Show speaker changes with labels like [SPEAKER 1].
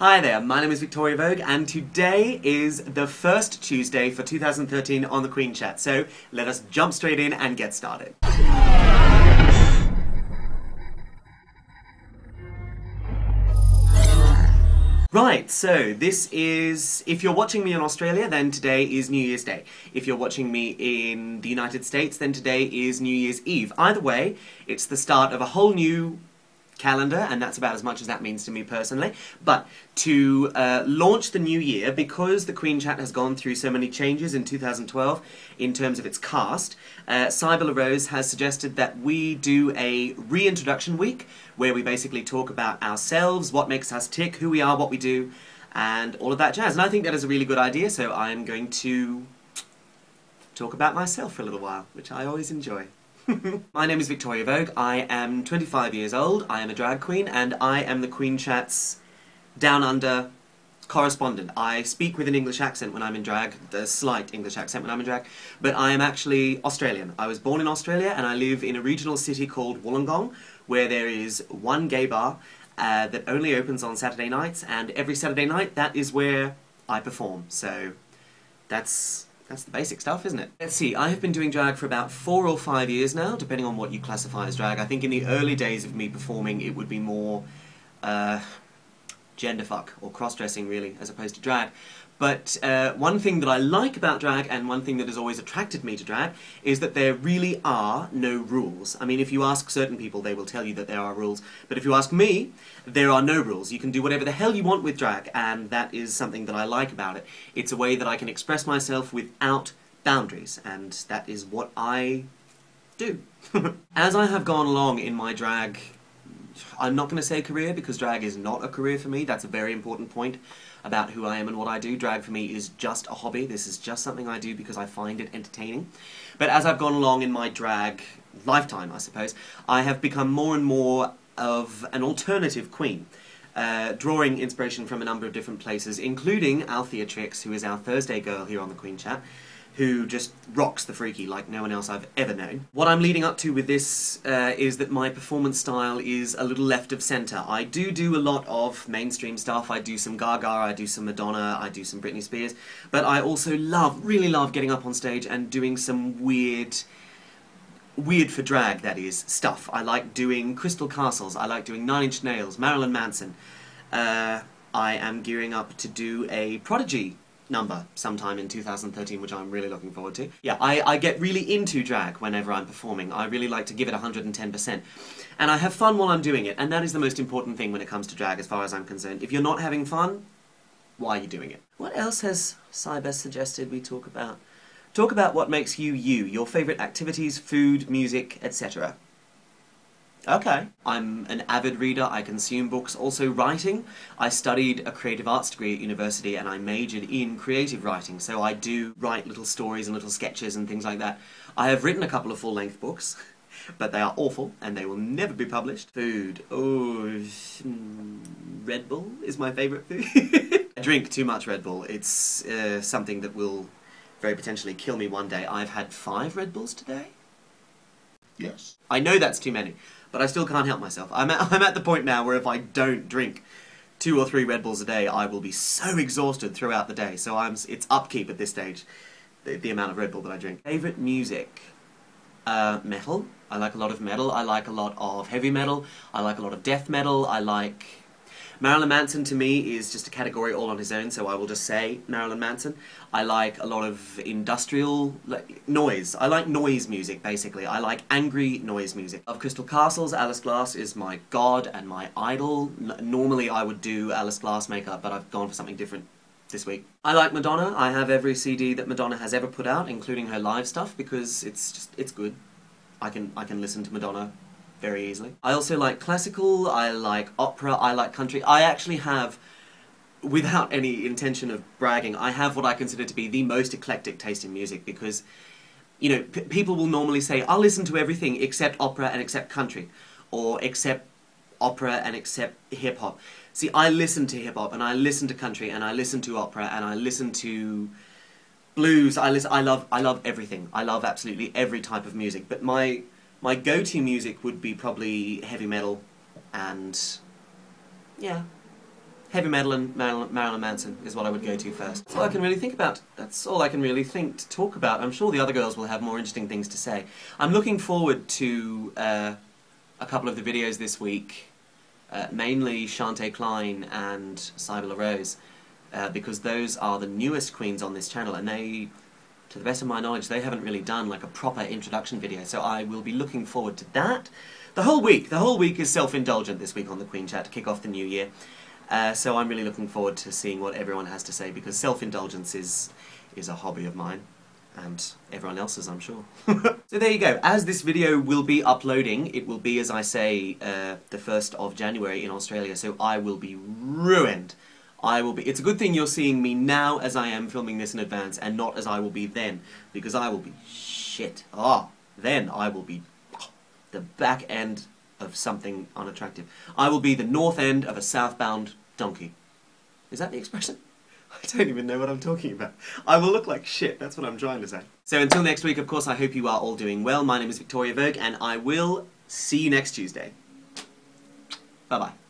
[SPEAKER 1] Hi there, my name is Victoria Vogue and today is the first Tuesday for 2013 on TheQueenChat, so let us jump straight in and get started. Right, so this is, if you're watching me in Australia, then today is New Year's Day. If you're watching me in the United States, then today is New Year's Eve. Either way, it's the start of a whole new calendar, and that's about as much as that means to me personally. But to launch the new year, because TheQueenChat has gone through so many changes in 2012 in terms of its cast, Cybella Rose has suggested that we do a reintroduction week where we basically talk about ourselves, what makes us tick, who we are, what we do, and all of that jazz. And I think that is a really good idea, so I'm going to talk about myself for a little while, which I always enjoy. My name is Victoria Vogue, I am 25 years old, I am a drag queen, and I am TheQueenChat's Down Under correspondent. I speak with an English accent when I'm in drag, a slight English accent when I'm in drag, but I am actually Australian. I was born in Australia and I live in a regional city called Wollongong, where there is one gay bar that only opens on Saturday nights, and every Saturday night that is where I perform. So that's the basic stuff, isn't it? Let's see, I have been doing drag for about 4 or 5 years now, depending on what you classify as drag. I think in the early days of me performing it would be more genderfuck, or cross-dressing really, as opposed to drag. But one thing that I like about drag, and one thing that has always attracted me to drag, is that there really are no rules. I mean, if you ask certain people, they will tell you that there are rules, but if you ask me, there are no rules. You can do whatever the hell you want with drag, and that is something that I like about it. It's a way that I can express myself without boundaries, and that is what I do. As I have gone along in my drag, I'm not going to say career, because drag is not a career for me. That's a very important point about who I am and what I do. Drag for me is just a hobby. This is just something I do because I find it entertaining. But as I've gone along in my drag lifetime, I suppose, I have become more and more of an alternative queen, drawing inspiration from a number of different places, including Althea Trix, who is our Thursday girl here on TheQueenChat, who just rocks the freaky like no one else I've ever known. What I'm leading up to with this is that my performance style is a little left of centre. I do a lot of mainstream stuff. I do some Gaga, I do some Madonna, I do some Britney Spears, but I also really love getting up on stage and doing some weird for drag, that is, stuff. I like doing Crystal Castles, I like doing 9 Inch Nails, Marilyn Manson. I am gearing up to do a Prodigy number sometime in 2013, which I'm really looking forward to. Yeah, I get really into drag whenever I'm performing. I really like to give it 110%. And I have fun while I'm doing it, and that is the most important thing when it comes to drag as far as I'm concerned. If you're not having fun, why are you doing it? What else has Cybella suggested we talk about? Talk about what makes you you, your favourite activities, food, music, etc. Okay. I'm an avid reader, I consume books, also writing. I studied a creative arts degree at university and I majored in creative writing, so I do write little stories and little sketches and things like that. I have written a couple of full-length books, but they are awful and they will never be published. Food. Oh, Red Bull is my favourite food. I drink too much Red Bull. It's something that will very potentially kill me one day. I've had 5 Red Bulls today. Yes. I know that's too many, but I still can't help myself. I'm at the point now where if I don't drink 2 or 3 Red Bulls a day, I will be so exhausted throughout the day. So it's upkeep at this stage, the amount of Red Bull that I drink. Favourite music? Metal. I like a lot of metal. I like a lot of heavy metal. I like a lot of death metal. I like... Marilyn Manson to me is just a category all on his own, so I will just say Marilyn Manson. I like a lot of industrial noise. I like noise music, basically. I like angry noise music. I love Crystal Castles. Alice Glass is my god and my idol. Normally I would do Alice Glass makeup, but I've gone for something different this week. I like Madonna. I have every CD that Madonna has ever put out, including her live stuff, because it's good. I can listen to Madonna very easily. I also like classical, I like opera, I like country. I actually have, without any intention of bragging, I have what I consider to be the most eclectic taste in music, because, you know, people will normally say, I'll listen to everything except opera and except country, or except opera and except hip-hop. See, I listen to hip-hop, and I listen to country, and I listen to opera, and I listen to blues. I love everything. I love absolutely every type of music, but my go-to music would be probably heavy metal and, yeah, heavy metal and Marilyn Manson is what I would go to first. That's all I can really think about. That's all I can really think to talk about. I'm sure the other girls will have more interesting things to say. I'm looking forward to a couple of the videos this week, mainly Shantae Klein and Cybele Rose, because those are the newest queens on this channel, and they, to the best of my knowledge, they haven't really done like a proper introduction video, so I will be looking forward to that. The whole week is self-indulgent this week on the Queen Chat to kick off the new year. So I'm really looking forward to seeing what everyone has to say, because self-indulgence is a hobby of mine, and everyone else's, I'm sure. So there you go. As this video will be uploading, it will be, as I say, the 1st of January in Australia, so I will be ruined. It's a good thing you're seeing me now as I am filming this in advance, and not as I will be then, because I will be shit. Then I will be the back end of something unattractive. I will be the north end of a southbound donkey. Is that the expression? I don't even know what I'm talking about. I will look like shit, that's what I'm trying to say. So until next week, of course, I hope you are all doing well. My name is Victoria Vogue, and I will see you next Tuesday. Bye-bye.